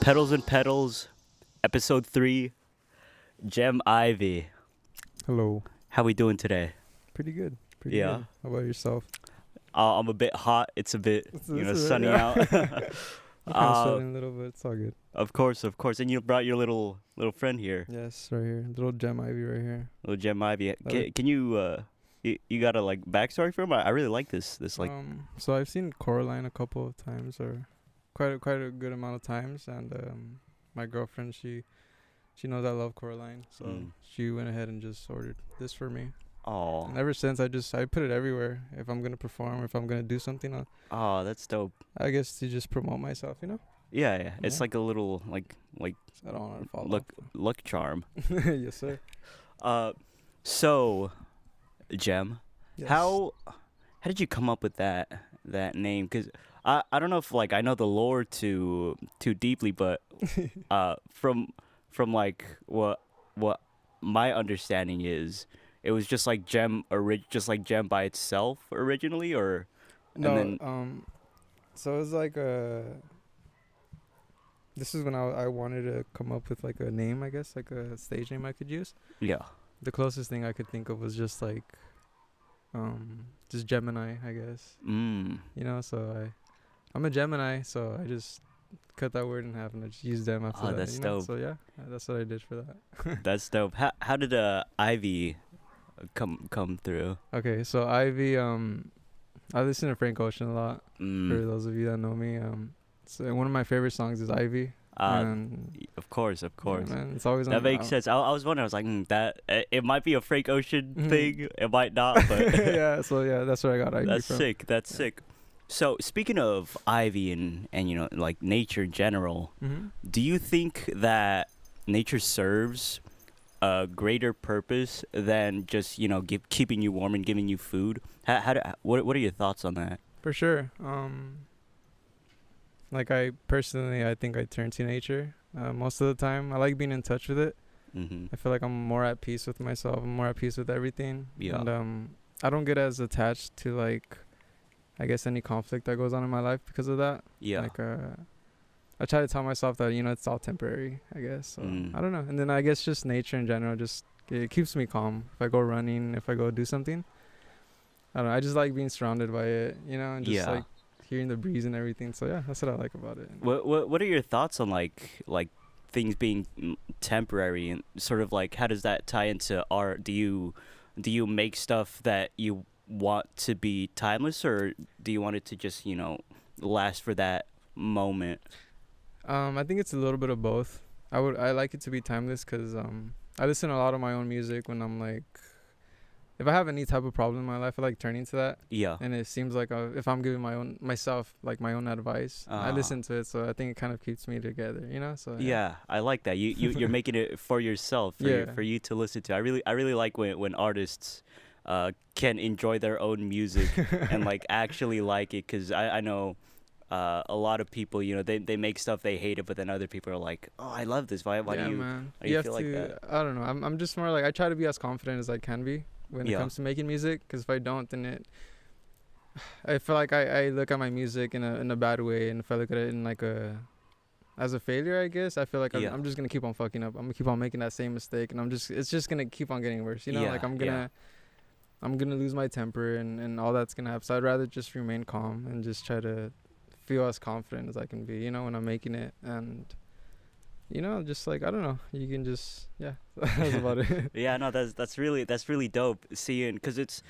Petals and Pedals, episode 3, Gem Ivy. Hello. How we doing today? Pretty good. Pretty Yeah. good. How about yourself? I'm a bit hot. It's a bit, sunny yeah. out. I'm kind of sweating a little bit. It's all good. Of course. And you brought your little friend here, Yes, right here. Little Gem Ivy right here. little Gem Ivy. Can you you got a backstory for him? I really like this So I've seen Coraline a couple of times, or quite a good amount of times, and my girlfriend, she knows I love Coraline, so she went ahead and just ordered this for me. Oh. And ever since, I put it everywhere. If I'm gonna perform, if I'm gonna do something, Oh, that's dope. I guess to just promote myself, Yeah. It's Yeah. like a little like I don't want to follow. luck charm. Yes, sir. So, Gem, Yes. how did you come up with that name? Because I don't know if I know the lore too deeply, but from like what my understanding is, it was just like Gem by itself originally, or No, and then so it was like this is when I wanted to come up with like a name, I guess, like a stage name I could use. yeah. The closest thing I could think of was just like, just Gemini, I guess. So I'm a Gemini, so I just cut that word in half and I just used them after that. That's dope. So yeah, that's what I did for that. That's dope. How did Ivy come through? Okay, so Ivy, I listen to Frank Ocean a lot. For those of you that know me, so one of my favorite songs is Ivy. And Of course. yeah, man, it's always That on, makes sense. I was wondering. I was like, that it might be a Frank Ocean thing. It might not, but yeah. So yeah, that's where I got Ivy that's from. sick. That's Yeah. sick. So speaking of Ivy and like nature in general, do you think that nature serves a greater purpose than just keeping you warm and giving you food? What are your thoughts on that? For sure. Like I think I turn to nature most of the time. I like being in touch with it. I feel like I'm more at peace with myself. I'm more at peace with everything. Yeah. And I don't get as attached to like, I guess, any conflict that goes on in my life because of that. Yeah. Like I try to tell myself that it's all temporary, I guess. So I don't know. And then I guess just nature in general, just it keeps me calm. If I go running, if I go do something, I don't know. I just like being surrounded by it, and just like hearing the breeze and everything. So yeah, that's what I like about it. What are your thoughts on like things being temporary, and sort of like how does that tie into art? Do you make stuff that you want to be timeless, or do you want it to just last for that moment? I think it's a little bit of both. I like it to be timeless because I listen to a lot of my own music when I'm like, if I have any type of problem in my life, I like turning to that. Yeah. And it seems like if I'm giving myself my own advice, I listen to it. So I think it kind of keeps me together, So yeah, I like that. You're making it for yourself, for you to listen to. I really like when artists can enjoy their own music and like actually like it, because I know a lot of people, they make stuff they hate it, but then other people are like, oh, I love this. Why do you? Man. Why do you feel like that? I don't know. I'm just more like, I try to be as confident as I can be when it comes to making music, because if I don't, then I feel like I look at my music in a bad way, and if I look at it in like as a failure, I guess, I feel like I'm just gonna keep on fucking up. I'm gonna keep on making that same mistake, and it's just gonna keep on getting worse. Like I'm gonna lose my temper, and all that's gonna happen. So I'd rather just remain calm and just try to feel as confident as I can be, when I'm making it, and just like, I don't know, you can just that's about it. Yeah, no, that's really dope seeing, because it's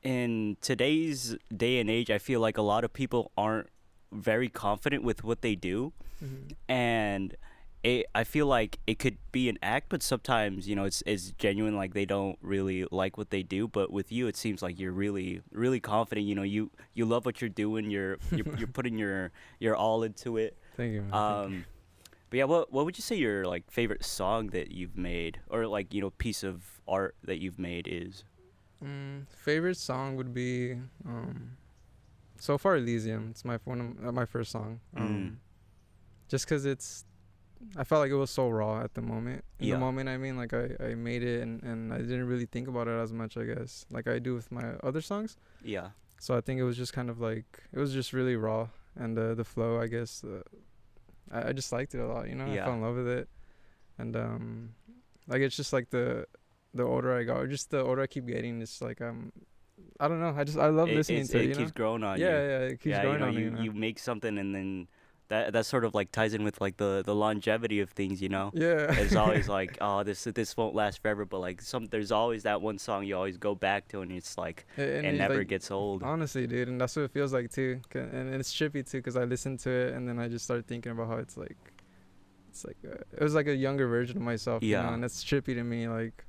in today's day and age, I feel like a lot of people aren't very confident with what they do, and I feel like it could be an act, but sometimes it's genuine, like they don't really like what they do. But with you, it seems like you're really confident. You love what you're doing. You're putting your all into it. Thank you, man. But yeah, what would you say your like favorite song that you've made, or like piece of art that you've made is? Favorite song would be so far Elysium. It's my first song. Just because I felt like it was so raw at the moment. In the moment, I mean, like I made it and I didn't really think about it as much, I guess, like I do with my other songs. Yeah. So I think it was just kind of like, it was just really raw, and the flow, I guess, I just liked it a lot, you know. I Yeah. fell in love with it, and like it's just like the older I go, or just the older I keep getting, it's like I don't know. I love listening to it. It You keeps know. growing on Yeah, you. yeah. It keeps Yeah, you growing know, on me, you know. you make something and then that sort of like ties in with like the longevity of things, you know. Yeah. It's always like, oh, this won't last forever, but like there's always that one song you always go back to, and it's like And it it's never like, gets old. honestly, dude, and that's what it feels like too. And it's trippy too, cause I listened to it and then I just started thinking about how it's like it was like a younger version of myself, you know, Yeah. and that's trippy to me. Like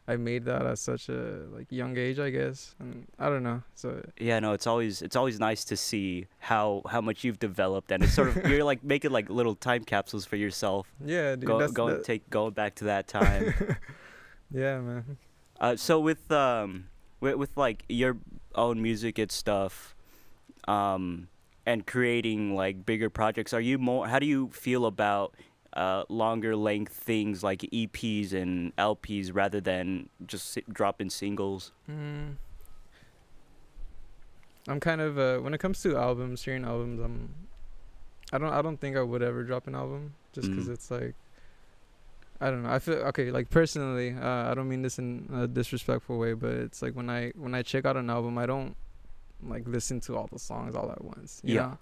I made that at such a like young age, I guess, and I don't know. So Yeah, no, it's always nice to see how much you've developed, and it's sort of you're like making like little time capsules for yourself. yeah, dude, that's Going back to that time. yeah, man. So with like your own music and stuff, and creating like bigger projects, are you more? How do you feel about longer length things like EPs and LPs rather than just dropping singles? I'm kind of when it comes to albums, hearing albums, I don't think I would ever drop an album just because it's like I don't know. I feel okay. Like personally, I don't mean this in a disrespectful way, but it's like when I check out an album, I don't like listen to all the songs all at once. You know?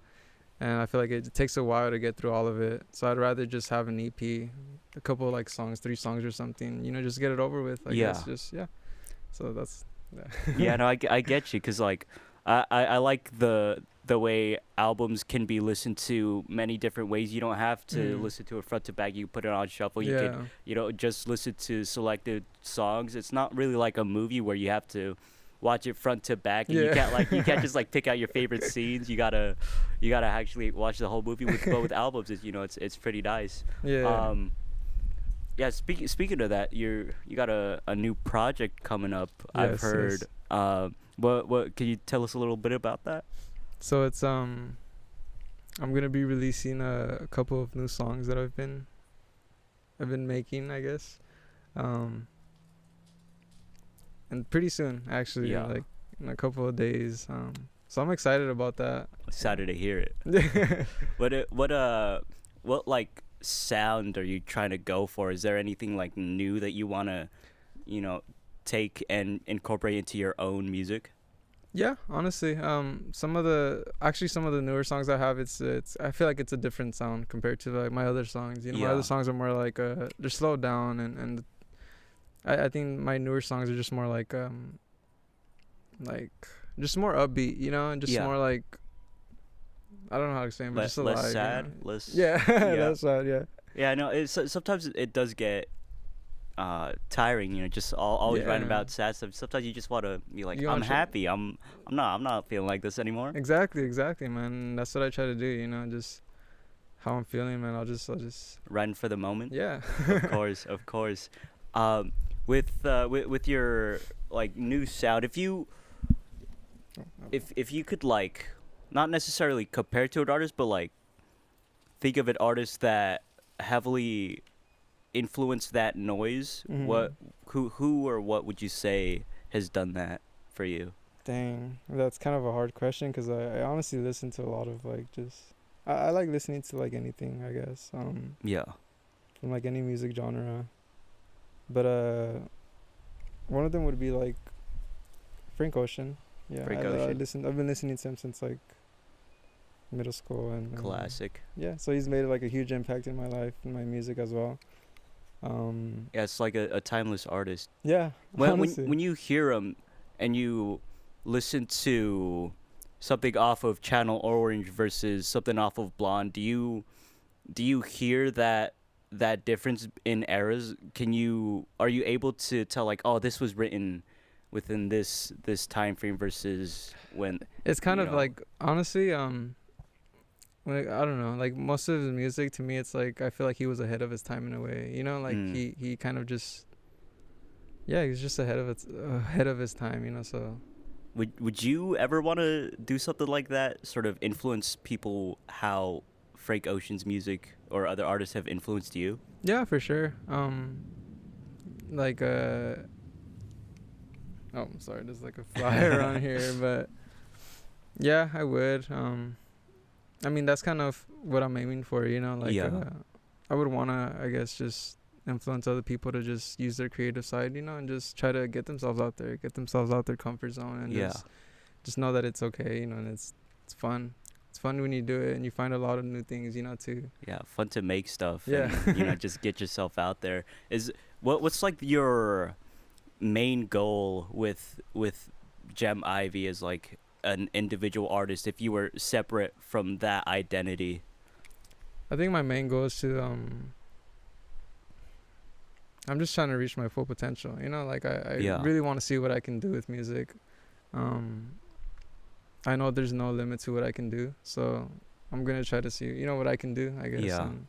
And I feel like it takes a while to get through all of it. So I'd rather just have an EP, a couple of like songs, 3 songs or something. You know, just get it over with. I guess just So that's Yeah, no, I get you, cause like I like the way albums can be listened to many different ways. You don't have to listen to it front to back. You put it on shuffle. You could, you know, just listen to selected songs. It's not really like a movie where you have to watch it front to back, and you can't just like pick out your favorite scenes. You gotta actually watch the whole movie. But with albums, it's pretty nice. Yeah. Speaking of that, you got a new project coming up. I've heard. What can you tell us a little bit about that? So it's I'm gonna be releasing a couple of new songs that I've been making, I guess, and pretty soon actually, like in a couple of days. So I'm excited about that. Excited to hear it. What like sound are you trying to go for? Is there anything like new that you wanna, you know, take and incorporate into your own music? Yeah, honestly, some of the newer songs I have, it's I feel like it's a different sound compared to like my other songs. You know, my other songs are more like they're slowed down, and I think my newer songs are just more like just more upbeat, you know, and just more like I don't know how to explain, but just alive, less sad, you know? less less sad, yeah. No, it's sometimes it does get tiring, you know, just always writing about sad stuff. Sometimes you just want to be like, I'm happy. I'm not feeling like this anymore. Exactly, man. That's what I try to do, you know, just how I'm feeling, man. I'll just writing for the moment. Yeah. Of course. With your like new sound, if you could like not necessarily compare to an artist, but like think of an artist that heavily influence that noise, who or what would you say has done that for you? Dang, that's kind of a hard question because I honestly listen to a lot of like just I like listening to like anything, I guess, from like any music genre, but one of them would be like Frank Ocean. I've been listening to him since like middle school, and classic. So he's made like a huge impact in my life and my music as well. It's like a timeless artist. When you hear him and you listen to something off of Channel Orange versus something off of Blonde, do you hear that difference in eras? Are you able to tell like, oh, this was written within this time frame versus when? It's kind of like, honestly, like, I don't know, like most of his music to me, it's like I feel like he was ahead of his time in a way, you know, like he kind of just he's just ahead of his time, you know. So would you ever want to do something like that, sort of influence people how Frank Ocean's music or other artists have influenced you? Yeah, for sure. Like oh, I'm sorry, there's like a fly around here, but yeah, I would. I mean, that's kind of what I'm aiming for, you know, like, Yeah. I would want to, I guess, just influence other people to just use their creative side, you know, and just try to get themselves out there, get themselves out their comfort zone, and Yeah. just know that it's okay, you know, and it's fun. It's fun when you do it and you find a lot of new things, you know, too. Yeah, fun to make stuff. Yeah. And, you know, just get yourself out there. What's like your main goal with Gem Ivy as like an individual artist if you were separate from that identity? I think my main goal is to I'm just trying to reach my full potential, you know, like I really want to see what I can do with music. I know there's no limit to what I can do, so I'm gonna try to see, you know, what I can do, I guess, and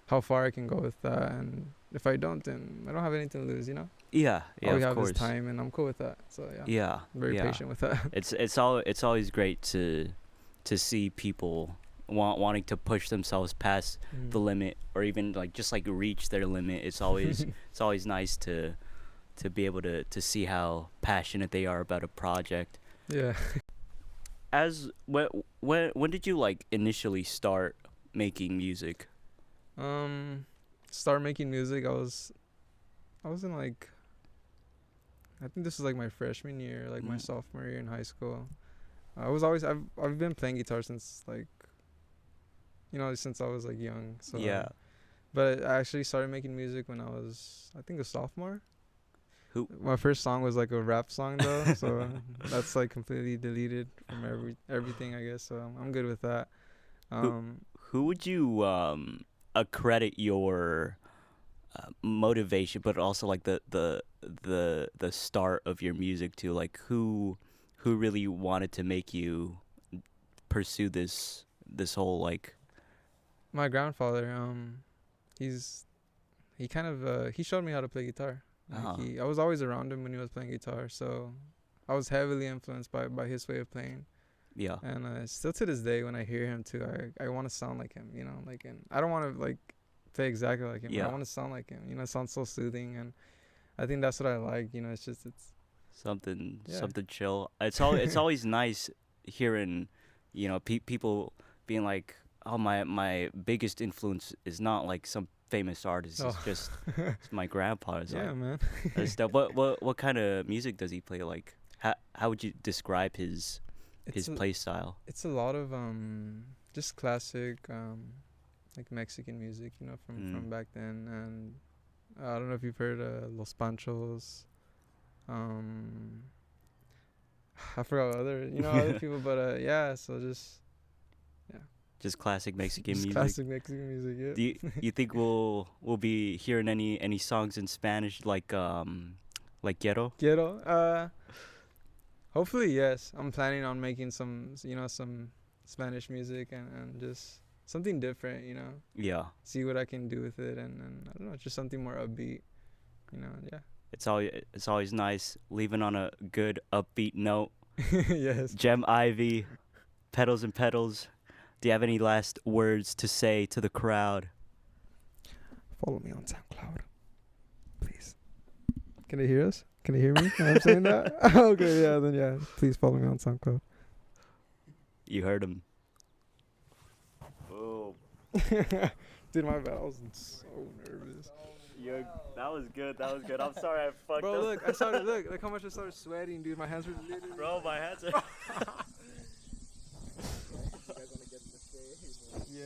how far I can go with that. And if I don't, then I don't have anything to lose, you know. Yeah, all we of have course. is time, and I'm cool with that. So yeah, Yeah, I'm very patient with that. It's always great to see people wanting to push themselves past the limit, or even like just like reach their limit. It's always it's always nice to be able to see how passionate they are about a project. Yeah. When did you like initially start making music? Start making music, I was in like, I think this was like my freshman year, like my sophomore year in high school. I've been playing guitar since, like, you know, since I was like young. So Yeah. But I actually started making music when I was, I think, a sophomore. Who? My first song was like a rap song though, so that's like completely deleted from everything, I guess. So I'm good with that. Who would you accredit your motivation, but also like the start of your music to? Like who really wanted to make you pursue this whole like? My grandfather. He kind of he showed me how to play guitar. Like I was always around him when he was playing guitar, so I was heavily influenced by his way of playing. Yeah. And still to this day, when I hear him too, I want to sound like him, you know, like, and I don't want to like play exactly like him. Yeah. But I want to sound like him, you know. It sounds so soothing, and I think that's what I like, you know. It's something chill. It's always nice hearing, you know, people being like, oh, my biggest influence is not like some famous artist. It's just it's my grandpa. It's yeah, man. That's dope. What kind of music does he play? Like how would you describe his play style? It's a lot of just classic like Mexican music, you know, from back then. And I don't know if you've heard Los Panchos. I forgot other people, but yeah. So just classic Mexican music. Classic Mexican music. Yeah. Do you think we'll be hearing any songs in Spanish like Quiero? Quiero. Hopefully, yes. I'm planning on making some Spanish music and just something different, you know. Yeah. See what I can do with it, and I don't know, just something more upbeat, you know. Yeah. It's always nice leaving on a good upbeat note. Yes. Gem Ivy, Petals and Pedals. Do you have any last words to say to the crowd? Follow me on SoundCloud, please. Can they hear us? Can they hear me when I'm saying that? Okay, yeah, then yeah. Please follow me on SoundCloud. You heard him. Oh. Dude, my bad. I was so nervous. That was good. I'm sorry I fucked up. Bro, look, I started look how much I started sweating, dude. My hands were literally. Bro, my hands are. Yeah.